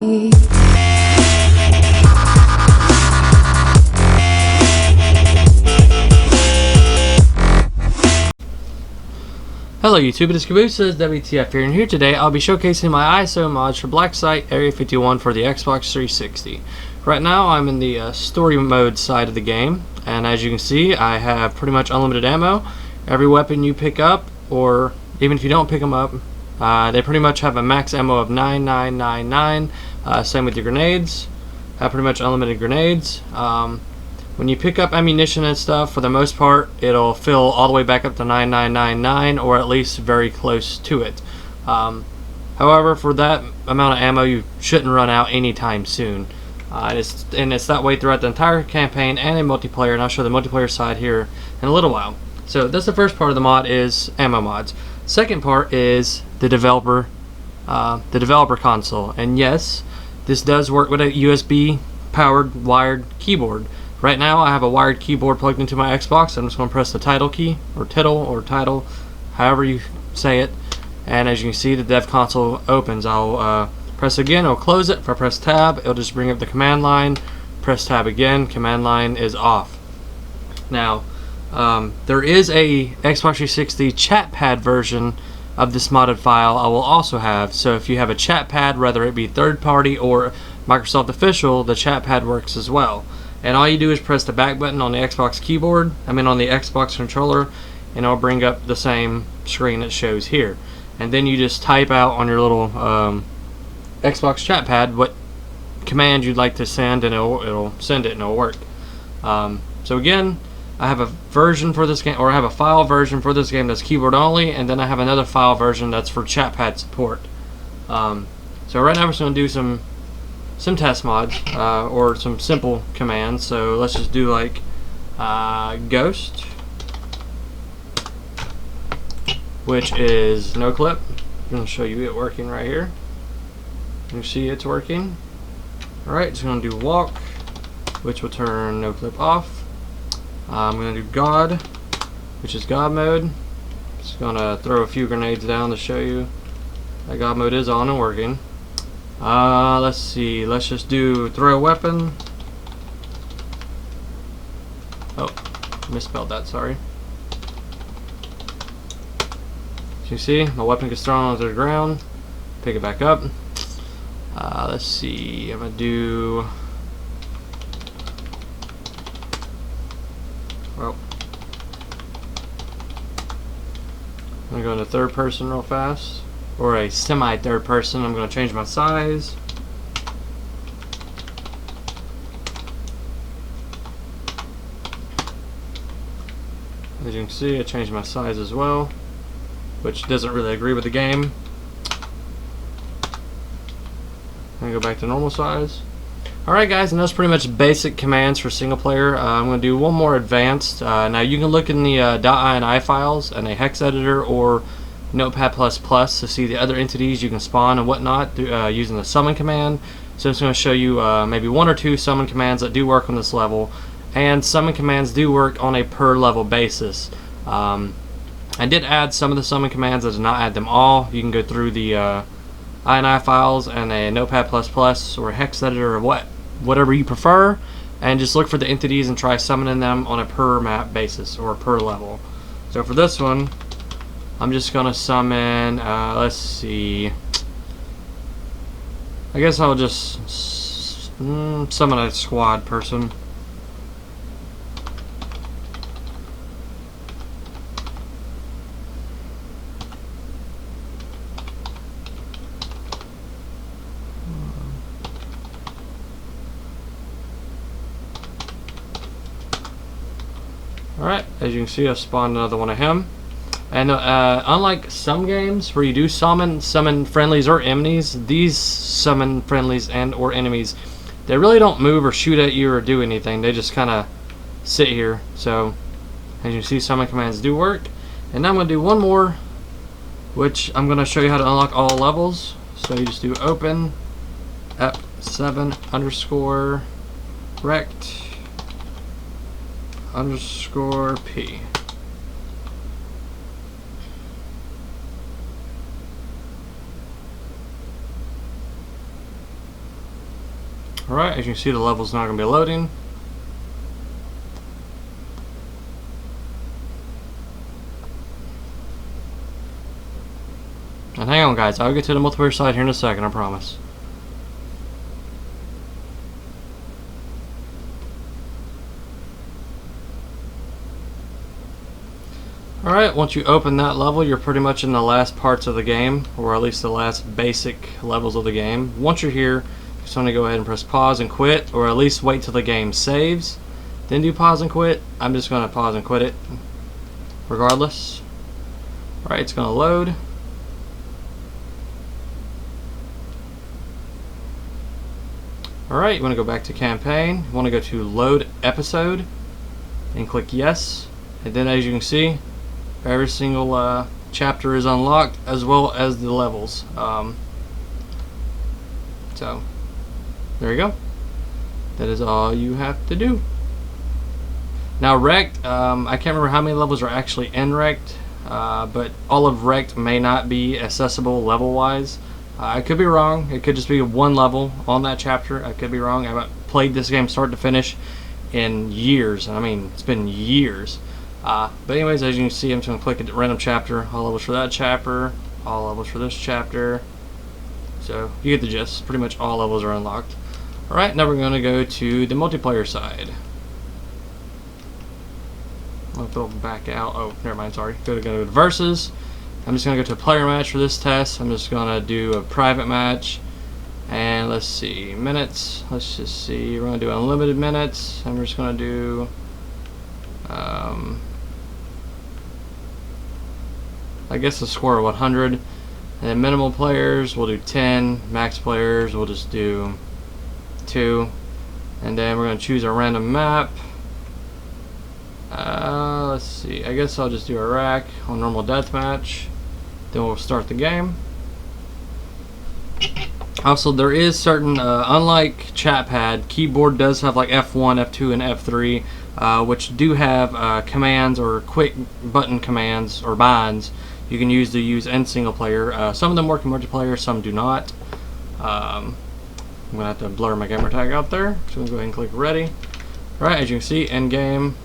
Hello YouTube, it is Caboose WTF here, and here today I'll be showcasing my ISO mods for Blacksite Area 51 for the Xbox 360. Right now I'm in the story mode side of the game, and as you can see I have pretty much unlimited ammo. Every weapon you pick up, or even if you don't pick them up, they pretty much have a max ammo of 9999. Same with your grenades, have pretty much unlimited grenades. When you pick up ammunition and stuff, for the most part, it'll fill all the way back up to 9999, or at least very close to it. However, for that amount of ammo, you shouldn't run out anytime soon. And it's that way throughout the entire campaign and in multiplayer, and I'll show the multiplayer side here in a little while. So that's the first part of the mod, is ammo mods. Second part is the developer console, and yes, this does work with a USB powered wired keyboard. Right now I have a wired keyboard plugged into my Xbox. I'm just going to press the title key, or title, however you say it, and as you can see the dev console opens. I'll press again, it'll close it. If I press tab, it'll just bring up the command line. Press tab again, command line is off. Now there is a Xbox 360 chatpad version of this modded file I will also have, so if you have a chatpad, whether it be third party or Microsoft official, the chatpad works as well. And all you do is press the back button on the Xbox keyboard, on the Xbox controller, and it'll bring up the same screen that shows here. And then you just type out on your little Xbox chatpad what command you'd like to send, and it'll send it and it'll work. So again, I have a version for this game, or I have a file version for this game that's keyboard only, and then I have another file version that's for chatpad support. So right now we're just going to do some test mods, or some simple commands. So let's just do like ghost, which is no clip. I'm going to show you it working right here. You see it's working. Alright, just going to do walk, which will turn no clip off. I'm going to do God, which is God mode. Just going to throw a few grenades down to show you that God mode is on and working. Let's see, let's just do throw weapon. Oh, misspelled that, sorry. As you see, my weapon gets thrown onto the ground. Pick it back up. Let's see, I'm going to do... Well, I'm going to go into third person real fast. Or a semi-third person. I'm going to change my size. As you can see, I changed my size as well, which doesn't really agree with the game. I'm going to go back to normal size. Alright guys, and that's pretty much basic commands for single player. I'm going to do one more advanced. Now you can look in the .ini files and a hex editor or Notepad++ to see the other entities you can spawn and whatnot using the summon command. So I'm just going to show you maybe one or two summon commands that do work on this level, and summon commands do work on a per level basis. I did add some of the summon commands, I did not add them all. You can go through the ini files and a Notepad++ or a hex editor or whatever you prefer, and just look for the entities and try summoning them on a per map basis or per level. So for this one, I'm just gonna summon, let's see, I guess I'll just summon a squad person. Alright, as you can see, I've spawned another one of him. And unlike some games where you do summon friendlies or enemies, these summon friendlies and or enemies, they really don't move or shoot at you or do anything. They just kind of sit here. So as you can see, summon commands do work. And now I'm going to do one more, which I'm going to show you how to unlock all levels. So you just do open F7 underscore rect underscore P. Alright, as you can see, the level's not going to be loading. And hang on, guys, I'll get to the multiplayer side here in a second, I promise. Alright, once you open that level, you're pretty much in the last parts of the game, or at least the last basic levels of the game. Once you're here, you just want to go ahead and press pause and quit, or at least wait till the game saves, then do pause and quit. I'm just going to pause and quit it, regardless. Alright, it's going to load. Alright, you want to go back to campaign, you want to go to load episode, and click yes, and then as you can see, every single chapter is unlocked, as well as the levels. So, there you go. That is all you have to do. Now, Wrecked, I can't remember how many levels are actually in Wrecked, but all of Wrecked may not be accessible level-wise. I could be wrong. It could just be one level on that chapter. I could be wrong. I haven't played this game start to finish in years. I mean, it's been years. But anyways, as you can see, I'm just going to click a random chapter. All levels for that chapter. All levels for this chapter. So, you get the gist. Pretty much all levels are unlocked. Alright, now we're going to go to the multiplayer side. I'll go back out. Oh, never mind, sorry. Go to versus. I'm just going to go to a player match for this test. I'm just going to do a private match. And let's see, minutes. Let's just see. We're going to do unlimited minutes. And we're just going to do... I guess a score of 100. And then minimal players, we'll do 10. Max players, we'll just do 2. And then we're going to choose a random map. Let's see. I guess I'll just do Iraq on normal deathmatch. Then we'll start the game. Also, there is certain, unlike chatpad, keyboard does have like F1, F2, and F3, which do have commands or quick button commands or binds you can use in single player. Some of them work in multiplayer, some do not. I'm going to have to blur my gamer tag out there. So I'm going to go ahead and click ready. Alright, as you can see, end game.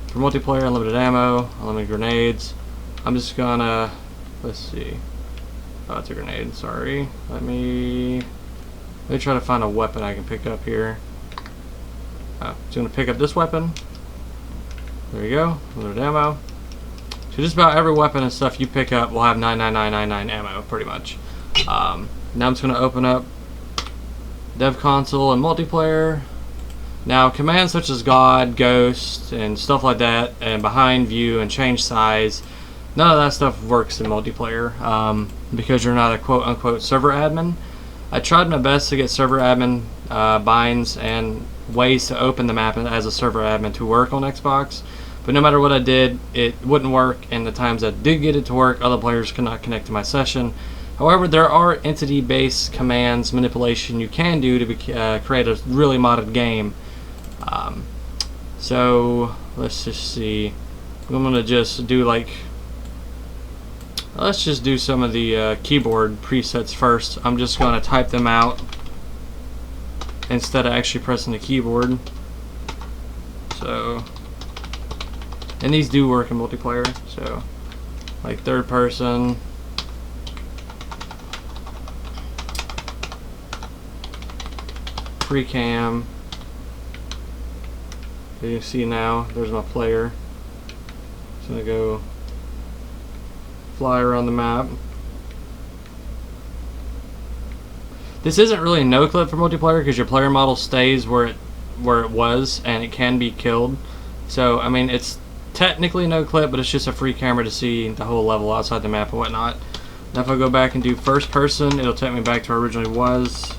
For multiplayer, unlimited ammo, unlimited grenades. I'm just going to, let's see. Oh, it's a grenade, sorry. Let me try to find a weapon I can pick up here. Oh, just going to pick up this weapon. There you go, unlimited ammo. So just about every weapon and stuff you pick up will have 99999 ammo, pretty much. Now I'm just going to open up Dev Console and multiplayer. Now commands such as God, Ghost, and stuff like that, and behind view and change size, none of that stuff works in multiplayer because you're not a quote-unquote server admin. I tried my best to get server admin binds and ways to open the map as a server admin to work on Xbox, but no matter what I did, it wouldn't work, and the times I did get it to work, other players could not connect to my session. However, there are entity-based commands manipulation you can do to create a really modded game. So let's just see. I'm gonna just do let's just do some of the keyboard presets first. I'm just gonna type them out instead of actually pressing the keyboard. So, and these do work in multiplayer. So, like third person. Free cam. You can see now, there's my player. Just gonna go fly around the map. This isn't really no clip for multiplayer because your player model stays where it was, and it can be killed. So I mean, it's technically no clip, but it's just a free camera to see the whole level outside the map and whatnot. Now if I go back and do first person, it'll take me back to where it originally was.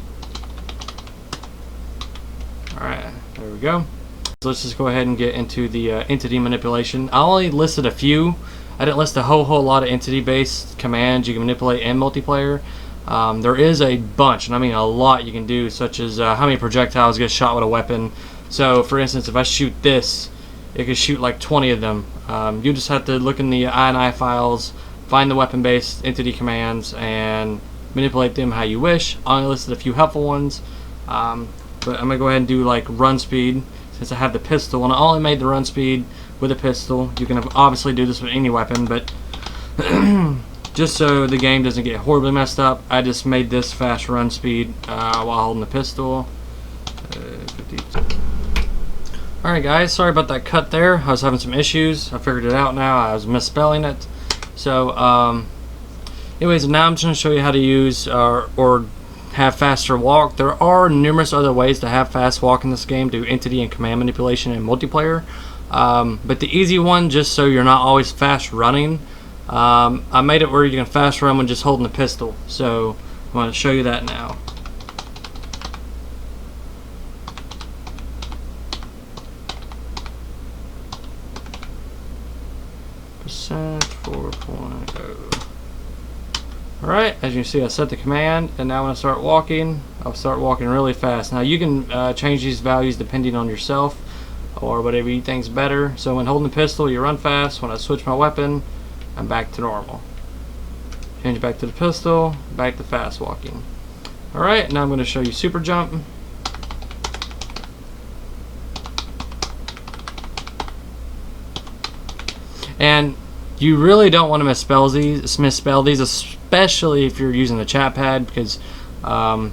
Alright, there we go. So let's just go ahead and get into the entity manipulation. I only listed a few. I didn't list a whole lot of entity-based commands you can manipulate in multiplayer. There is a bunch, and I mean a lot you can do, such as how many projectiles get shot with a weapon. So, for instance, if I shoot this, it could shoot like 20 of them. You just have to look in the INI files, find the weapon-based entity commands, and manipulate them how you wish. I only listed a few helpful ones. But I'm gonna go ahead and do like run speed since I have the pistol, and I only made the run speed with a pistol. You can obviously do this with any weapon, but just so the game doesn't get horribly messed up, I just made this fast run speed while holding the pistol. Alright guys, sorry about that cut there. I was having some issues. I figured it out now. I was misspelling it. So, anyways, now I'm just going to show you how to use or have faster walk. There are numerous other ways to have fast walk in this game, do entity and command manipulation in multiplayer. But the easy one, just so you're not always fast running, I made it where you can fast run when just holding the pistol. So I'm going to show you that now. Percent 4.0. Alright, as you can see, I set the command, and now when I start walking, I'll start walking really fast. Now you can change these values depending on yourself or whatever you think's better. So when holding the pistol, you run fast. When I switch my weapon, I'm back to normal. Change back to the pistol, back to fast walking. Alright, now I'm going to show you super jump. And you really don't want to misspell these, especially if you're using the chat pad, because I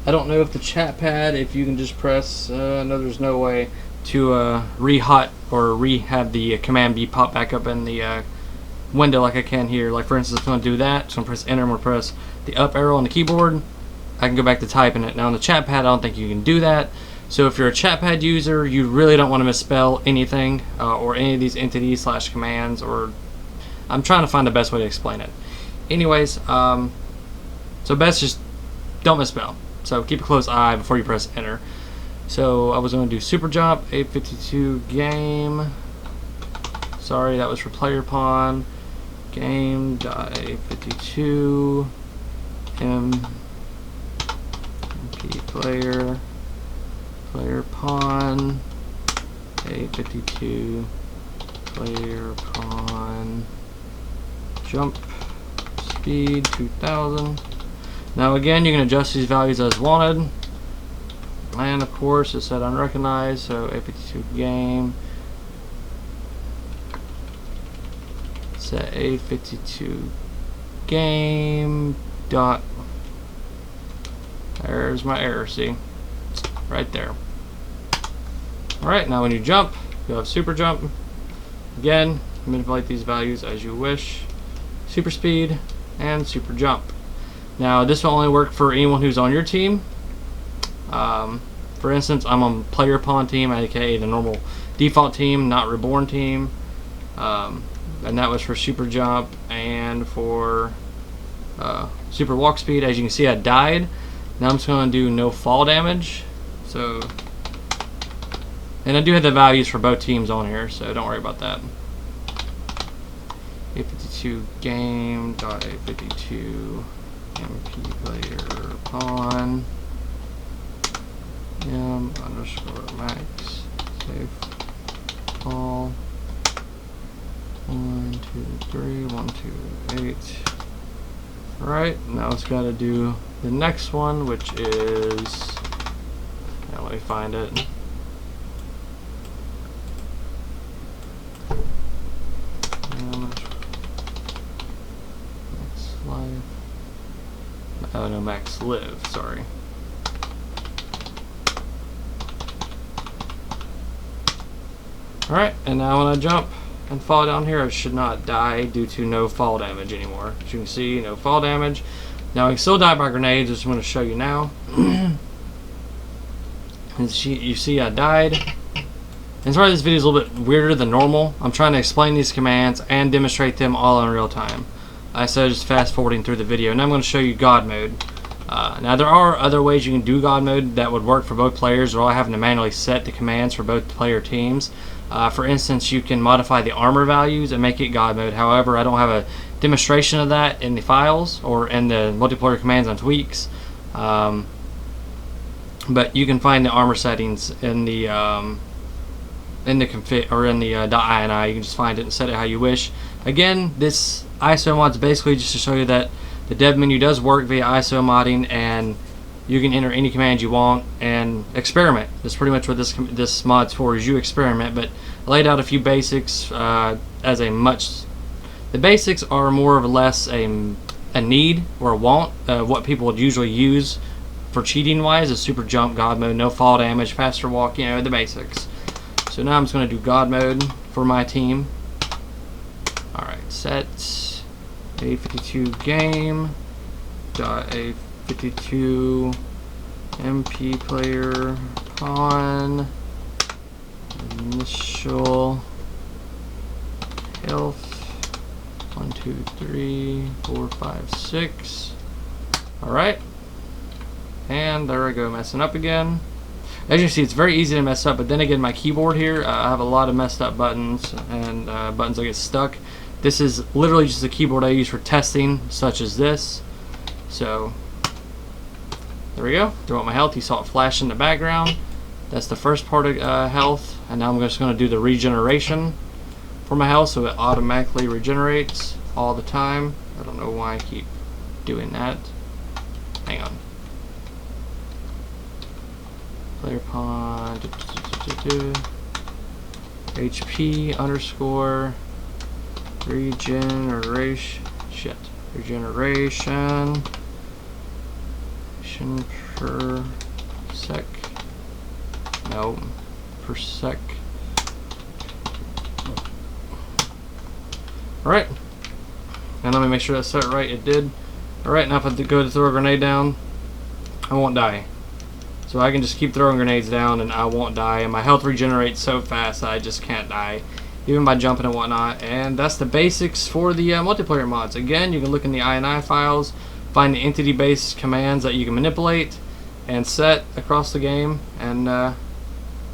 don't know if the chat pad, if you can just press, no, there's no way to re-hot or have the command be pop back up in the window like I can here. Like for instance, if I'm going to do that, so I'm going to press enter, I'm going to press the up arrow on the keyboard, I can go back to typing it. Now on the chat pad, I don't think you can do that. So if you're a chat pad user, you really don't want to misspell anything or any of these entities / commands, or I'm trying to find the best way to explain it. Anyways, so best just don't misspell. So keep a close eye before you press enter. So I was going to do super jump, 852 game. Sorry, that was for player pawn. Game.852 MP player. Player pawn, 852, player pawn, jump, speed 2000. Now again, you can adjust these values as wanted, and of course it's set unrecognized, so 852 game, set 852 game dot, there's my error, see, right there. Alright, now when you jump, you'll have super jump. Again, manipulate these values as you wish. Super speed and super jump. Now this will only work for anyone who's on your team. For instance, I'm on player pawn team, aka the normal default team, not reborn team. And that was for super jump and for super walk speed. As you can see, I died. Now I'm just going to do no fall damage. So, and I do have the values for both teams on here, so don't worry about that. 852 game dot 852 MP player pawn underscore max save all 1 2 3 1 2 8. Alright, now it's got to do the next one, which is, now let me find it. Max life. Oh no, max live, sorry. Alright, and now when I jump and fall down here, I should not die due to no fall damage anymore. As you can see, no fall damage. Now I can still die by grenades, which I'm going to show you now. And you see I died. And sorry this video is a little bit weirder than normal. I'm trying to explain these commands and demonstrate them all in real time. Instead of just fast forwarding through the video. And I'm going to show you God mode. Now there are other ways you can do God mode that would work for both players, or having to manually set the commands for both player teams. For instance, you can modify the armor values and make it God mode. However, I don't have a demonstration of that in the files or in the multiplayer commands on tweaks. But you can find the armor settings in the config or in the .ini. You can just find it and set it how you wish. Again, this ISO mod is basically just to show you that the dev menu does work via ISO modding, and You can enter any command you want and experiment. That's pretty much what this mod's for, is you experiment. But I laid out a few basics as a much. The basics are more or less a need or a want. What people would usually use for cheating wise is super jump, God mode, no fall damage, faster walk, you know, the basics. So now I'm just going to do God mode for my team. Alright, set A52 game dot A52 MP player pawn initial health 1 2 3 4 5 6. Alright, and there I go, messing up again. As you see, it's very easy to mess up, but then again, my keyboard here, I have a lot of messed up buttons and buttons that get stuck. This is literally just a keyboard I use for testing, such as this. So there we go. Throw out my health. You saw it flash in the background. That's the first part of health, and now I'm just going to do the regeneration for my health, so it automatically regenerates all the time. I don't know why I keep doing that. Hang on. Player pawn HP underscore regeneration per sec. No, per sec. Alright, and let me make sure that's set right. It did. Alright, now if I go to throw a grenade down, I won't die. So I can just keep throwing grenades down and I won't die, and my health regenerates so fast I just can't die, even by jumping and whatnot. And that's the basics for the multiplayer mods. Again, you can look in the INI files, find the entity-based commands that you can manipulate and set across the game, and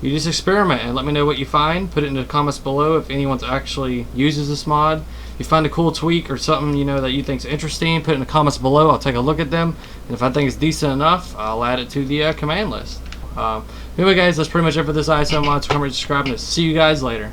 you just experiment and let me know what you find. Put it in the comments below if anyone actually uses this mod. If you find a cool tweak or something, you know, that you think is interesting, put it in the comments below. I'll take a look at them, and if I think it's decent enough, I'll add it to the command list. Anyway guys, that's pretty much it for this ISO mod, so come and subscribe, and see you guys later.